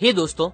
हे दोस्तों,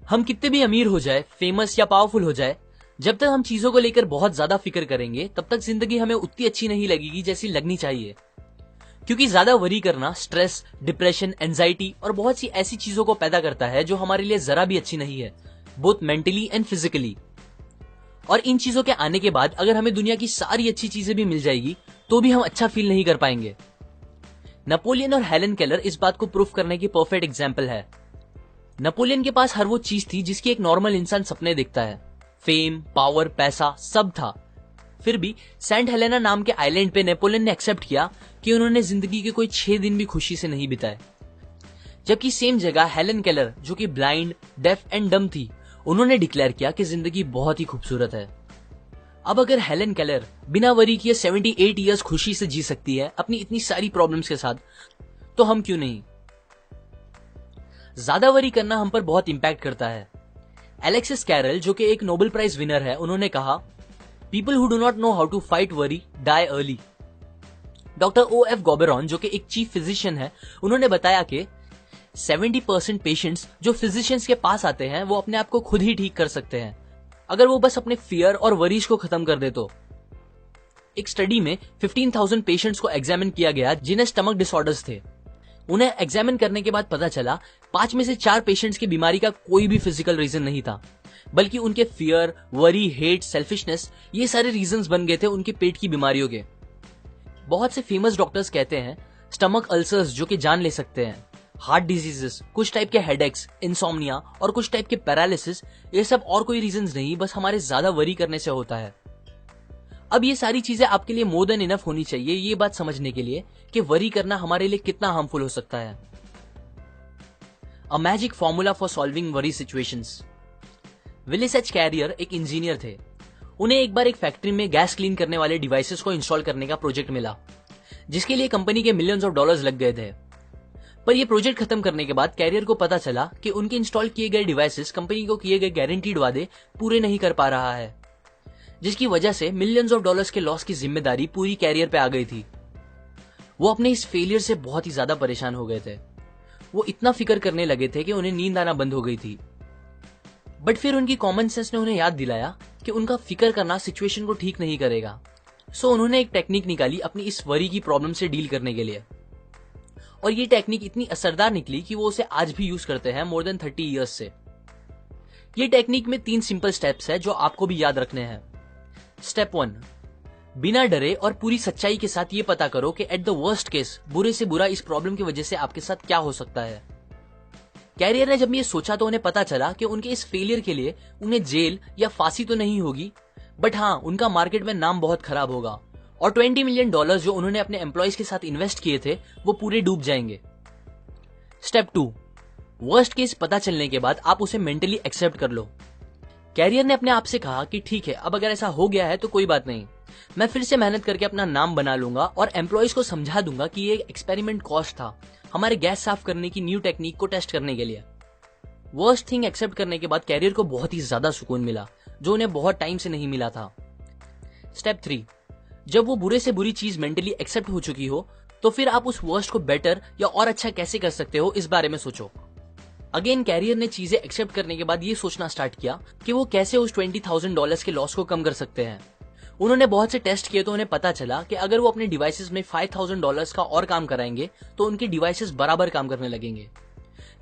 हम कितने भी अमीर हो जाए, फेमस या पावरफुल हो जाए, जब तक हम चीजों को लेकर बहुत ज्यादा फिक्र करेंगे तब तक जिंदगी हमें उतनी अच्छी नहीं लगेगी जैसी लगनी चाहिए। क्योंकि ज्यादा वरी करना स्ट्रेस, डिप्रेशन, एंजाइटी और बहुत सी ऐसी चीजों को पैदा करता है जो हमारे लिए जरा भी अच्छी नहीं है, बोथ मेंटली एंड फिजिकली। और इन चीजों के आने के बाद अगर हमें दुनिया की सारी अच्छी चीजें भी मिल जाएगी तो भी हम अच्छा फील नहीं कर पाएंगे। नेपोलियन और हेलन केलर इस बात को प्रूफ करने की परफेक्ट एग्जाम्पल है। नेपोलियन के पास हर वो चीज थी जिसकी एक नॉर्मल इंसान सपने देखता है, फेम, पावर, पैसा सब था। फिर भी सेंट हेलेना नाम के आइलैंड पे नेपोलियन ने एक्सेप्ट किया कि उन्होंने जिंदगी के कोई 6 दिन भी खुशी से नहीं बिताए। जबकि सेम जगह हेलन केलर, जो कि ब्लाइंड, डेफ एंड डम थी, उन्होंने डिक्लेयर किया कि जिंदगी बहुत ही खूबसूरत है। अब अगर हेलन केलर बिना वरी किए 78 इयर्स खुशी से जी सकती है अपनी इतनी सारी प्रॉब्लम्स के साथ, तो हम क्यों नहीं? ज्यादा वरी करना हम पर बहुत इंपैक्ट करता है। एलेक्सिस कैरल, जो कि एक नोबेल प्राइज विनर है, उन्होंने कहा, people who do not know how to fight worry die early. Doctor OF गॉबेरॉन, जो कि एक चीफ फिजिशियन है, उन्होंने बताया कि 70% पेशेंट्स जो फिजिशियंस के पास आते हैं वो अपने आप को खुद ही ठीक कर सकते हैं अगर वो बस अपने फियर और वरीज को खत्म कर दे तो। एक स्टडी में 15,000 पेशेंट्स को एग्जामिन किया गया जिन्हें स्टमक डिसऑर्डर्स थे। उन्हें एग्जामिन करने के बाद पता चला 5 में से 4 पेशेंट्स की बीमारी का कोई भी फिजिकल रीजन नहीं था, बल्कि उनके फियर, वरी, हेट, सेल्फिशनेस, ये सारे रीजंस बन गए थे उनके पेट की बीमारियों के। बहुत से फेमस डॉक्टर्स कहते हैं स्टमक अल्सर्स जो कि जान ले सकते हैं, हार्ट डिजीजेस, कुछ टाइप के हेडेक्स, इंसोम्निया और कुछ टाइप के पैरालिसिस, ये सब और कोई रीजंस नहीं, बस हमारे ज्यादा वरी करने से होता है। अब ये सारी चीजें आपके लिए मोर देन इनफ होनी चाहिए ये बात समझने के लिए कि वरी करना हमारे लिए कितना हार्मफुल हो सकता है। A magic formula for solving worry situations. Willis H Carrier एक इंजीनियर थे। उन्हें एक बार एक फैक्ट्री में गैस क्लीन करने वाले डिवाइसेस को इंस्टॉल करने का प्रोजेक्ट मिला, जिसके लिए कंपनी के मिलियंस ऑफ डॉलर्स लग गए थे। पर यह प्रोजेक्ट खत्म करने के बाद कैरियर को पता चला कि उनके इंस्टॉल किए गए डिवाइसेस कंपनी को किए गए गारंटीड वादे पूरे नहीं कर पा रहा है, जिसकी वजह से मिलियंस ऑफ डॉलर्स के लॉस की जिम्मेदारी पूरी कैरियर पे आ गई थी। वो अपने इस फेलियर से बहुत ही ज्यादा परेशान हो गए थे। वो इतना फिक्र करने लगे थे कि उन्हें नींद आना बंद हो गई थी। बट फिर उनकी कॉमन सेंस ने उन्हें याद दिलाया कि उनका फिक्र करना सिचुएशन को ठीक नहीं करेगा। सो उन्होंने एक टेक्निक निकाली अपनी इस वरी की प्रॉब्लम से डील करने के लिए, और ये टेक्निक इतनी असरदार निकली कि वो उसे आज भी यूज करते हैं मोर देन 30 इयर्स से। ये टेक्निक में 3 सिंपल स्टेप्स है जो आपको भी याद रखने हैं। स्टेप 1, बिना डरे और पूरी सच्चाई के साथ ये पता करो कि एट द वर्स्ट केस बुरे से बुरा इस प्रॉब्लम की वजह से आपके साथ क्या हो सकता है। कैरियर ने जब ये सोचा तो उन्हें पता चला कि उनके इस फेलियर के लिए उन्हें जेल या फांसी तो नहीं होगी, बट हाँ, उनका मार्केट में नाम बहुत खराब होगा और $20 मिलियन जो उन्होंने अपने एम्प्लॉयज के साथ इन्वेस्ट किए थे वो पूरे डूब जाएंगे। स्टेप 2, वर्स्ट केस पता चलने के बाद आप उसे मेंटली एक्सेप्ट कर लो। कैरियर ने अपने आप से कहा कि ठीक है, अब अगर ऐसा हो गया है तो कोई बात नहीं, मैं फिर से मेहनत करके अपना नाम बना लूंगा और एम्प्लॉयज को समझा दूंगा कि ये एक्सपेरिमेंट कॉस्ट था हमारे गैस साफ करने की न्यू टेक्निक को टेस्ट करने के लिए। वर्स्ट थिंग एक्सेप्ट करने के बाद कैरियर को बहुत ही ज्यादा सुकून मिला जो उन्हें बहुत टाइम से नहीं मिला था। स्टेप 3, जब वो बुरे से बुरी चीज मेंटली एक्सेप्ट हो चुकी हो तो फिर आप उस वर्स्ट को बेटर या और अच्छा कैसे कर सकते हो इस बारे में सोचो। अगेन कैरियर ने चीजें एक्सेप्ट करने के बाद ये सोचना स्टार्ट किया कि वो कैसे उस $20,000 के लॉस को कम कर सकते हैं। उन्होंने बहुत से टेस्ट किए तो उन्हें पता चला कि अगर वो अपने डिवाइसेस में $5,000 का और काम कराएंगे तो उनके डिवाइसेस बराबर काम करने लगेंगे।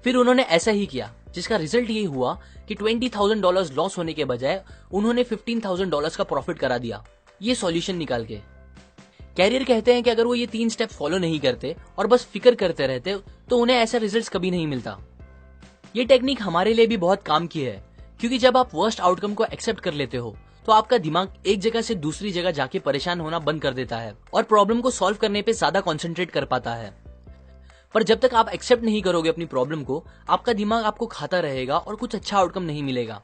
फिर उन्होंने ऐसा ही किया, जिसका रिजल्ट ये हुआ कि $20,000 लॉस होने के बजाय उन्होंने $15,000 का प्रॉफिट करा दिया, ये सॉल्यूशन निकाल के। कैरियर कहते हैं कि अगर वो ये 3 स्टेप फॉलो नहीं करते और बस फिक्र करते रहते तो उन्हें ऐसा रिजल्ट्स कभी नहीं मिलता। ये टेक्निक हमारे लिए भी बहुत काम की है, क्योंकि जब आप वर्स्ट आउटकम को एक्सेप्ट कर लेते हो तो आपका दिमाग एक जगह से दूसरी जगह जाके परेशान होना बंद कर देता है और प्रॉब्लम को सॉल्व करने पे ज्यादा कंसंट्रेट कर पाता है। पर जब तक आप एक्सेप्ट नहीं करोगे अपनी प्रॉब्लम को, आपका दिमाग आपको खाता रहेगा और कुछ अच्छा आउटकम नहीं मिलेगा।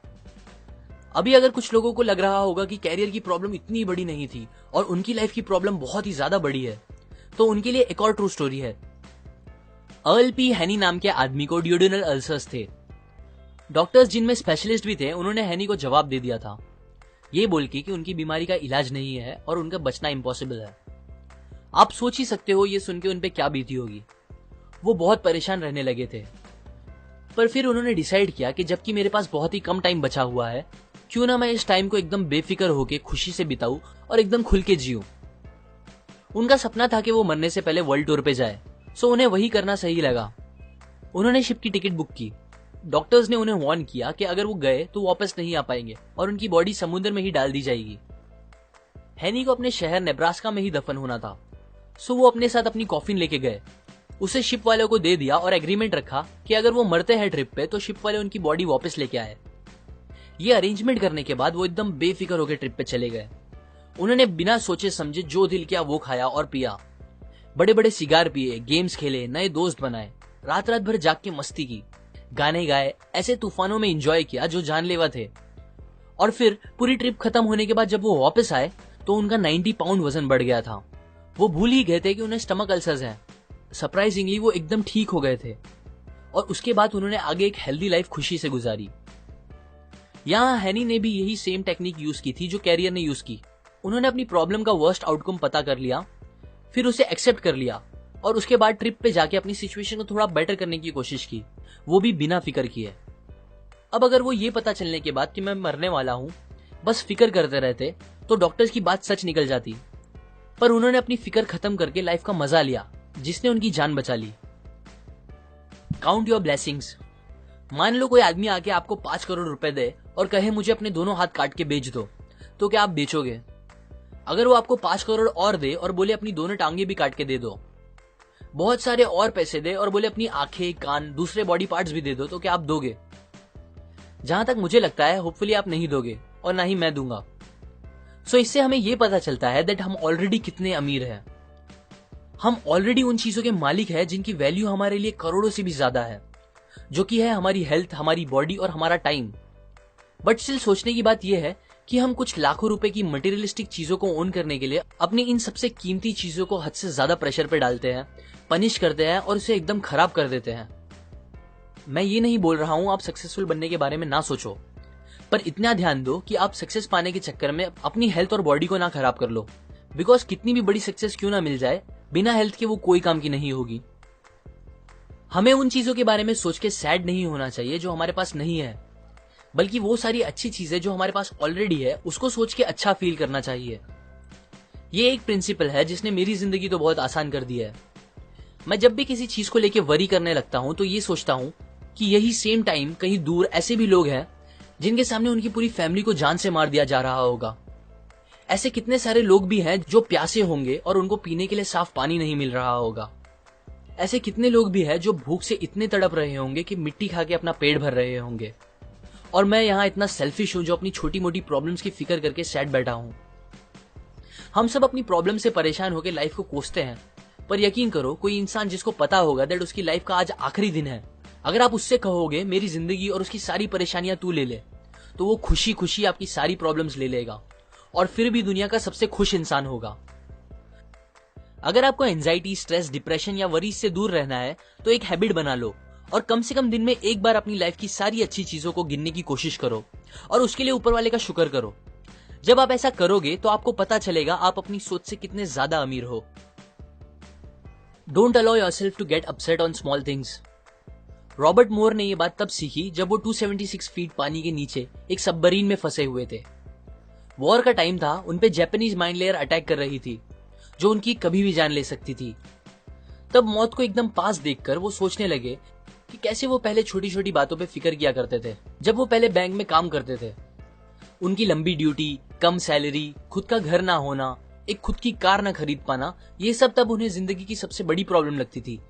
अभी अगर कुछ लोगों को लग रहा होगा कि कैरियर की प्रॉब्लम इतनी बड़ी नहीं थी और उनकी लाइफ की प्रॉब्लम बहुत ही ज्यादा बड़ी है, तो उनके लिए एक और ट्रू स्टोरी है। अर्ल पी हैनी नाम के आदमी को ड्यूडेनल अल्सर्स थे। डॉक्टर्स जिनमें स्पेशलिस्ट भी थे, उन्होंने हैनी को जवाब दे दिया था ये बोल के कि उनकी बीमारी का इलाज नहीं है और उनका बचना इम्पॉसिबल है। आप सोच ही सकते हो ये सुन के उन पे क्या बीती होगी। वो बहुत परेशान रहने लगे थे। पर फिर उन्होंने डिसाइड किया कि जबकि मेरे पास बहुत ही कम टाइम बचा हुआ है, क्यों ना मैं इस टाइम को एकदम बेफिक्र होके खुशी से बिताऊं और एकदम खुल के जीऊं। उनका सपना था कि वो मरने से पहले वर्ल्ड टूर पे जाए, सो उन्हें वही करना सही लगा। उन्होंने शिप की टिकट बुक की। डॉक्टर्स ने उन्हें वार्न किया कि अगर वो गए तो वापस नहीं आ पाएंगे और उनकी बॉडी समुद्र में ही डाल दी जाएगी। हैनी को अपने शहर नेब्रास्का में ही दफन होना था, सो वो अपने साथ अपनी कॉफिन लेके गए, उसे शिप वालों को दे दिया और एग्रीमेंट रखा कि अगर वो मरते हैं ट्रिप पे तो शिप वाले उनकी बॉडी वापस लेके आए। ये अरेंजमेंट करने के बाद वो एकदम बेफिक्र होकर ट्रिप पे चले गए। उन्होंने बिना सोचे समझे जो दिल किया वो खाया और पिया, बड़े बड़े सिगार पिए, गेम्स खेले, नए दोस्त बनाए, रात रात भर जाग के मस्ती की, गाने गाए, ऐसे तूफानों में एंजॉय किया जो जानलेवा थे। और फिर पूरी ट्रिप खत्म होने के बाद जब वो वापस आए तो उनका 90 पाउंड वजन बढ़ गया था। वो भूल ही गए थे कि उन्हें स्टमक अल्सर्स हैं। सरप्राइजिंगली वो एकदम ठीक हो गए थे और उसके बाद उन्होंने आगे एक हेल्दी लाइफ खुशी से गुजारी। यहाँ हैनी ने भी यही सेम टेक्निक यूज की थी जो कैरियर ने यूज की। उन्होंने अपनी प्रॉब्लम का वर्स्ट आउटकम पता कर लिया, फिर उसे एक्सेप्ट कर लिया और उसके बाद ट्रिप पे जाके अपनी सिचुएशन को थोड़ा बेटर करने की कोशिश की, वो भी बिना फिक्र किए। अब अगर वो ये पता चलने के बाद कि मैं मरने वाला हूं बस फिक्र करते रहते तो डॉक्टर्स की बात सच निकल जाती, पर उन्होंने अपनी फिक्र खत्म करके लाइफ का मजा लिया जिसने उनकी जान बचा ली। Count your blessings. मान लो कोई आदमी आके आपको 5 करोड़ रुपए दे और कहे मुझे अपने दोनों हाथ काट के बेच दो, तो क्या आप बेचोगे? अगर वो आपको 5 करोड़ और दे और बोले अपनी दोनों टांगे भी काट के दे दो, बहुत सारे और पैसे दे और बोले अपनी आंखें, कान, दूसरे बॉडी पार्ट्स भी दे दो, तो क्या आप दोगे? जहां तक मुझे लगता है होपफुली आप नहीं दोगे और ना ही मैं दूंगा। सो इससे हमें यह पता चलता है दैट हम ऑलरेडी कितने अमीर हैं। हम ऑलरेडी उन चीजों के मालिक हैं जिनकी वैल्यू हमारे लिए करोड़ों से भी ज्यादा है, जो कि है हमारी हेल्थ, हमारी बॉडी और हमारा टाइम। बट स्टिल सोचने की बात यह है कि हम कुछ लाखों रुपए की मटेरियलिस्टिक चीजों को ओन करने के लिए अपनी इन सबसे कीमती चीजों को हद से ज्यादा प्रेशर पे डालते हैं, पनिश करते हैं और उसे एकदम खराब कर देते हैं। मैं ये नहीं बोल रहा हूं आप सक्सेसफुल बनने के बारे में ना सोचो, पर इतना ध्यान दो कि आप सक्सेस पाने के चक्कर में अपनी हेल्थ और बॉडी को ना खराब कर लो, बिकॉज कितनी भी बड़ी सक्सेस क्यों ना मिल जाए, बिना हेल्थ के वो कोई काम की नहीं होगी। हमें उन चीजों के बारे में सोच के सैड नहीं होना चाहिए जो हमारे पास नहीं है, बल्कि वो सारी अच्छी चीजें जो हमारे पास ऑलरेडी है उसको सोच के अच्छा फील करना चाहिए। ये एक प्रिंसिपल है जिसने मेरी जिंदगी तो बहुत आसान कर दी है। मैं जब भी किसी चीज को लेके वरी करने लगता हूं तो ये सोचता हूं कि यही सेम टाइम कहीं दूर ऐसे भी लोग हैं जिनके सामने उनकी पूरी फैमिली को जान से मार दिया जा रहा होगा। ऐसे कितने सारे लोग भी हैं जो प्यासे होंगे और उनको पीने के लिए साफ पानी नहीं मिल रहा होगा। ऐसे कितने लोग भी हैं जो भूख से इतने तड़प रहे होंगे कि मिट्टी खा के अपना पेट भर रहे होंगे। और मैं यहाँ इतना सेल्फिश हूं जो अपनी छोटी मोटी प्रॉब्लम्स की फिक्र करके सैड बैठा हूं। हम सब अपनी प्रॉब्लम से परेशान होकर लाइफ को कोसते हैं, पर यकीन करो कोई इंसान जिसको पता होगा दैट उसकी लाइफ का आज आखिरी दिन है, अगर आप उससे कहोगे मेरी जिंदगी और उसकी सारी परेशानियां तू ले ले, तो वो खुशी खुशी आपकी सारी प्रॉब्लम्स ले लेगा और फिर भी दुनिया का सबसे खुश इंसान होगा। अगर आपको एंजाइटी, स्ट्रेस, डिप्रेशन या वरीज से दूर रहना है तो एक हैबिट बना लो और कम से कम दिन में एक बार अपनी लाइफ की सारी अच्छी चीजों को गिनने की कोशिश करो और उसके लिए ऊपर वाले का शुक्र करो। जब आप ऐसा करोगे तो आपको पता चलेगा आप अपनी सोच से कितने ज्यादा अमीर हो। Don't allow yourself to get upset on small things. Robert Moore ने यह बात तब सीखी जब वो 276 फीट पानी के नीचे एक सबमरीन में फंसे हुए थे। वॉर का टाइम था, उनपे जापानीज माइन लेयर अटैक कर रही थी जो उनकी कभी भी जान ले सकती थी। तब मौत को एकदम पास देखकर वो सोचने लगे कि कैसे वो पहले छोटी छोटी बातों पे फिक्र किया करते थे जब वो पहले बैंक में काम करते थे। उनकी लंबी ड्यूटी, कम सैलरी, खुद का घर ना होना, एक खुद की कार ना खरीद पाना, ये सब तब उन्हें जिंदगी की सबसे बड़ी प्रॉब्लम लगती थी।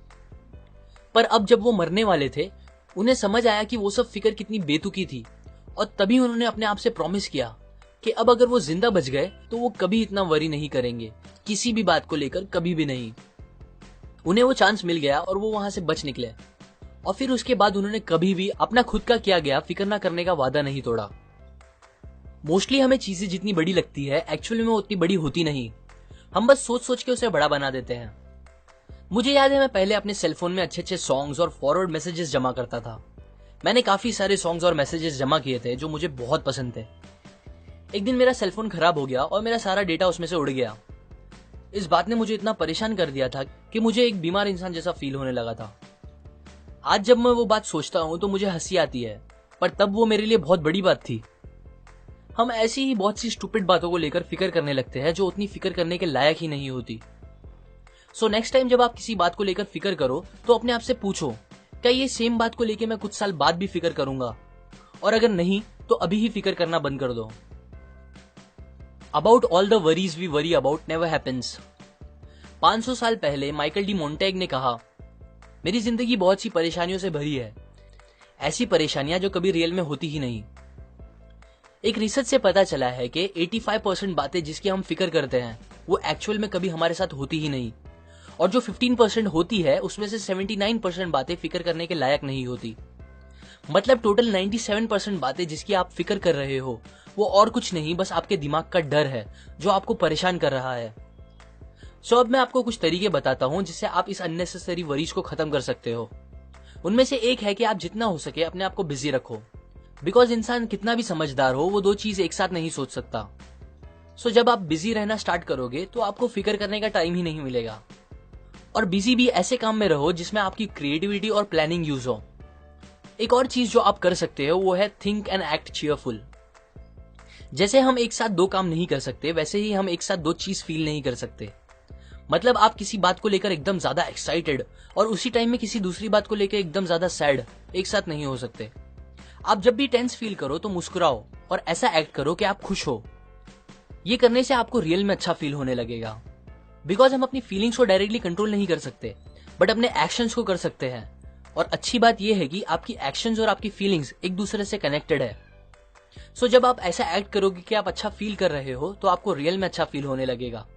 पर अब जब वो मरने वाले थे उन्हें समझ आया कि वो सब फिक्र कितनी बेतुकी थी और तभी उन्होंने अपने आप से प्रॉमिस किया कि अब अगर वो जिंदा बच गए तो वो कभी इतना वरी नहीं करेंगे, किसी भी बात को लेकर कभी भी नहीं। उन्हें वो चांस मिल गया और वो वहां से बच निकले और फिर उसके बाद उन्होंने कभी भी अपना खुद का किया गया फिक्र ना करने का वादा नहीं तोड़ा। मोस्टली हमें चीजें जितनी बड़ी लगती है एक्चुअली में उतनी बड़ी होती नहीं, हम बस सोच सोच के उसे बड़ा बना देते हैं। मुझे याद है मैं पहले अपने सेलफोन में अच्छे अच्छे सॉन्ग्स और फॉरवर्ड मैसेजेस जमा करता था। मैंने काफी सारे सॉन्ग्स और मैसेजेस जमा किए थे जो मुझे बहुत पसंद थे। एक दिन मेरा सेलफोन खराब हो गया और मेरा सारा डेटा उसमें से उड़ गया। इस बात ने मुझे इतना परेशान कर दिया था कि मुझे एक बीमार इंसान जैसा फील होने लगा था। आज जब मैं वो बात सोचता हूँ तो मुझे हंसी आती है, पर तब वो मेरे लिए बहुत बड़ी बात थी। हम ऐसी ही बहुत सी स्टूपिड बातों को लेकर फिक्र करने लगते हैं जो उतनी फिक्र करने के लायक ही नहीं होती। सो नेक्स्ट टाइम जब आप किसी बात को लेकर फिक्र करो तो अपने आप से पूछो, क्या ये सेम बात को लेकर मैं कुछ साल बाद भी फिक्र करूंगा? और अगर नहीं तो अभी ही फिक्र करना बंद कर दो। About all the worries we worry about never happens. 500 साल पहले माइकल डी मोंटेग ने कहा, मेरी जिंदगी बहुत सी परेशानियों से भरी है, ऐसी परेशानियां जो कभी रियल में होती ही नहीं। एक रिसर्च से पता चला है कि 85% बातें जिसकी हम फिक्र करते हैं वो एक्चुअल में कभी हमारे साथ होती ही नहीं, और जो 15% होती है उसमें से 79% बातें फिक्र करने के लायक नहीं होती। मतलब टोटल 97% बातें जिसकी आप फिक्र कर रहे हो वो और कुछ नहीं, बस आपके दिमाग का डर है जो आपको परेशान कर रहा है। सो अब मैं आपको कुछ तरीके बताता हूं जिससे आप इस अननेसेसरी वरीज को खत्म कर सकते हो। उनमें से एक है कि आप जितना हो सके अपने आप को बिजी रखो, बिकॉज इंसान कितना भी समझदार हो वो दो चीज एक साथ नहीं सोच सकता। सो जब आप बिजी रहना स्टार्ट करोगे तो आपको फिक्र करने का टाइम ही नहीं मिलेगा। और बिजी भी ऐसे काम में रहो जिसमें आपकी क्रिएटिविटी और प्लानिंग यूज हो। एक और चीज जो आप कर सकते हो वो है थिंक एंड एक्ट चीयरफुल। जैसे हम एक साथ दो काम नहीं कर सकते वैसे ही हम एक साथ दो चीज फील नहीं कर सकते। मतलब आप किसी बात को लेकर एकदम ज्यादा एक्साइटेड और उसी टाइम में किसी दूसरी बात को लेकर एकदम ज्यादा सैड एक साथ नहीं हो सकते। आप जब भी टेंस फील करो तो मुस्कुराओ और ऐसा एक्ट करो कि आप खुश हो। ये करने से आपको रियल में अच्छा फील होने लगेगा। बिकॉज हम अपनी फीलिंग्स को डायरेक्टली कंट्रोल नहीं कर सकते बट अपने एक्शंस को कर सकते हैं। और अच्छी बात यह है कि आपकी एक्शंस और आपकी फीलिंग्स एक दूसरे से कनेक्टेड है। सो जब आप ऐसा एक्ट करोगे कि आप अच्छा फील कर रहे हो तो आपको रियल में अच्छा फील होने लगेगा।